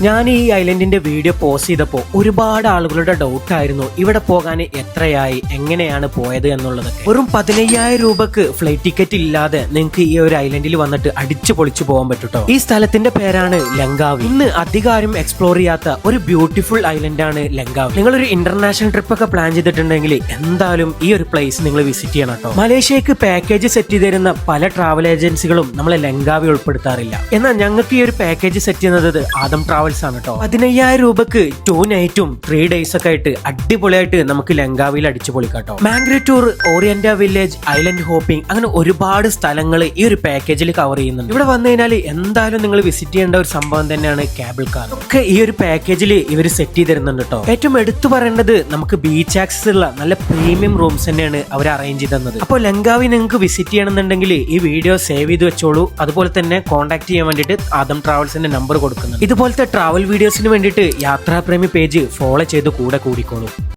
ഞാൻ ഈ ഐലൻഡിന്റെ video post ചെയ്തപ്പോൾ ഒരുപാട് ആളുകളുടെ ഡൗട്ട് ആയിരുന്നു ഇവിടെ പോകാൻ എത്രയായി, എങ്ങനെയാണ് പോയത് എന്നുള്ളത്. വെറും 15,000 രൂപക്ക് ഫ്ലൈറ്റ് ടിക്കറ്റ് ഇല്ലാതെ നിങ്ങൾക്ക് ഈ ഒരു ഐലൻഡിൽ വന്നിട്ട് അടിച്ചു പൊളിച്ചു പോകാൻ പറ്റൂട്ടോ. ഈ സ്ഥലത്തിന്റെ പേരാണ് ലങ്കാവി. ഇന്ന് അധികാരം എക്സ്പ്ലോർ ചെയ്യാത്ത ഒരു ബ്യൂട്ടിഫുൾ ഐലൻഡ് ആണ് ലങ്കാവി. നിങ്ങളൊരു ഇന്റർനാഷണൽ ട്രിപ്പ് ഒക്കെ പ്ലാൻ ചെയ്തിട്ടുണ്ടെങ്കിൽ എന്തായാലും ഈ ഒരു പ്ലേസ് നിങ്ങൾ വിസിറ്റ് ചെയ്യണം കേട്ടോ. മലേഷ്യക്ക് പാക്കേജ് സെറ്റ് ചെയ്ത് തരുന്ന പല ട്രാവൽ ഏജൻസികളും നമ്മളെ ലങ്കാവി ഉൾപ്പെടുത്താറില്ല. എന്നാൽ ഞങ്ങൾക്ക് ഈ ഒരു പാക്കേജ് സെറ്റ് ചെയ്യുന്നത് ആദം ട്രാവൽസ് ആണ് കേട്ടോ. 15,000 രൂപക്ക് 2 നൈറ്റും 3 ഡേയ്സ് ഒക്കെ ആയിട്ട് അടിപൊളിയായിട്ട് നമുക്ക് ലങ്കാവിയിൽ അടിച്ചു പൊളിക്കാട്ടോ. Mangrove tour, oriental village, island hopping, അങ്ങനെ ഒരുപാട് സ്ഥലങ്ങൾ ഈ ഒരു പാക്കേജിൽ കവർ ചെയ്യുന്നുണ്ട്. ഇവിടെ വന്നു കഴിഞ്ഞാൽ എന്തായാലും നിങ്ങൾ വിസിറ്റ് ചെയ്യേണ്ട ഒരു സംഭവം തന്നെയാണ് കേബിൾ കാർ. ഒക്കെ ഈ ഒരു പാക്കേജിൽ ഇവർ സെറ്റ് ചെയ്ത് തരുന്നുണ്ട് കേട്ടോ. ഏറ്റവും എടുത്തു പറയേണ്ടത് നമുക്ക് ബീച്ച് ആക്സസ് ഉള്ള നല്ല പ്രീമിയം റൂംസ് തന്നെയാണ് അവർ അറേഞ്ച് ചെയ്ത് തന്നത്. അപ്പോൾ ലങ്കാവി നിങ്ങൾക്ക് വിസിറ്റ് ചെയ്യണമെന്നുണ്ടെങ്കിൽ ഈ വീഡിയോ സേവ് ചെയ്ത് വെച്ചോളൂ. അതുപോലെ തന്നെ കോൺടാക്ട് ചെയ്യാൻ വേണ്ടിയിട്ട് ആദം ട്രാവൽസിന്റെ നമ്പർ കൊടുക്കുന്നുണ്ട്. ഇതുപോലത്തെ ട്രാവൽ വീഡിയോസിന് വേണ്ടിയിട്ട് യാത്രാപ്രേമി പേജ് ഫോളോ ചെയ്ത് കൂടെ കൂടിക്കോളൂ.